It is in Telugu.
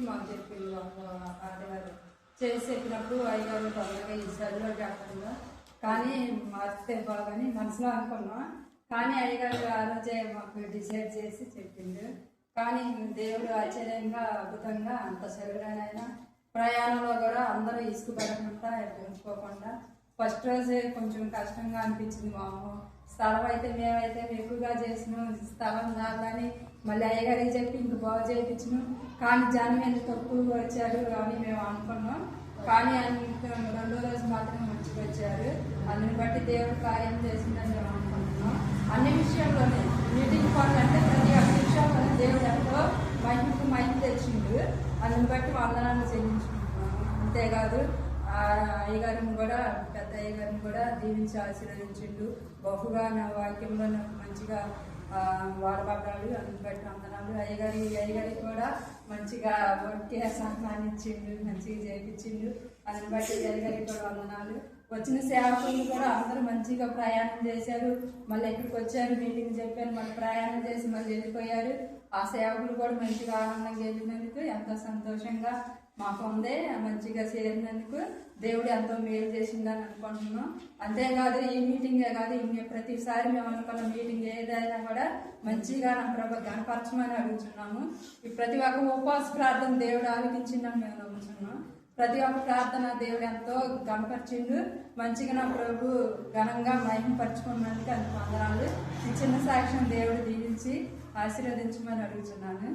మాకు చెప్పింది ఆడగారు చేసి చెప్పినప్పుడు అయ్యగారు తొందరగా ఈ చదిలో కాకుండా కానీ మార్చితే బాగాని మనసులో అనుకున్నాం. కానీ అయ్యగారు ఆ రోజే మాకు డిసైడ్ చేసి చెప్పిండు. కానీ దేవుడు ఆశ్చర్యంగా అద్భుతంగా అంత చదివినైనా ప్రయాణంలో కూడా అందరూ ఇసుకుపడకుండా ఉంచుకోకుండా ఫస్ట్ రోజే కొంచెం కష్టంగా అనిపించింది. మాము స్థలం అయితే మేమైతే ఎక్కువగా చేసినాం, స్థలం నాదని మళ్ళీ అయ్యగారికి చెప్పి ఇంక బాగు చేయించినాం. కానీ జనం ఎంత తక్కువగా వచ్చారు అని మేము అనుకున్నాం. కానీ రెండో రోజు మాత్రం మంచిగా వచ్చారు. అందుని బట్టి దేవుడు కార్యం చేసిందని మేము అనుకుంటున్నాం. అన్ని విషయాల్లోనే మీటింగ్ పనులంటే ప్రతి ఒక్క విషయంలోనే దేవుడు ఎంతో మహిమ తెచ్చిండు. అందుని బట్టి వందనాలు చెల్లించుకుంటున్నాము. అంతేకాదు అయ్యగారిని కూడా పెద్ద అయ్యగారిని కూడా దీవించి ఆశీర్వదించిండు. బహుగా నా వాక్యంలో నాకు మంచిగా వాడబడ్డాడు. అందుని బట్టి వందనాలు. అయ్యగారికి కూడా మంచిగా ఒకే సహనాన్ని ఇచ్చిండు, మంచిగా చేయించిండు. అందుని బట్టి అయ్యగారికి కూడా వందనాలు. వచ్చిన సేవకులు కూడా అందరూ మంచిగా ప్రయాణం చేశారు. మళ్ళీ ఎక్కడికి వచ్చారు, మీటింగ్ చెప్పారు, మళ్ళీ ప్రయాణం చేసి మళ్ళీ వెళ్ళిపోయారు. ఆ సేవకులు కూడా మంచిగా ఆనందంగా వెళ్ళినందుకు ఎంతో సంతోషంగా మాకు ఉంది. మంచిగా చేరినందుకు దేవుడు ఎంతో మేలు చేసిందని అనుకుంటున్నాం. అంతేకాదు ఈ మీటింగే కాదు, ప్రతిసారి మేము అనుకున్న మీటింగ్ ఏదైనా కూడా మంచిగా నా ప్రభు గణపరచమని అడుగుతున్నాము. ఈ ప్రతి ఒక్క ఉపవాస ప్రార్థన దేవుడు ఆలోచించిందని మేము నమ్ముతున్నాం. ప్రతి ఒక్క ప్రార్థన దేవుడు ఎంతో గణపరిచిండు. మంచిగా నా ప్రభు ఘనంగా మహిమపరచుకున్నందుకు అంత వందనాలు. ఈ చిన్న సాక్ష్యం దేవుడు దీవించి ఆశీర్వదించమని అడుగుతున్నాను.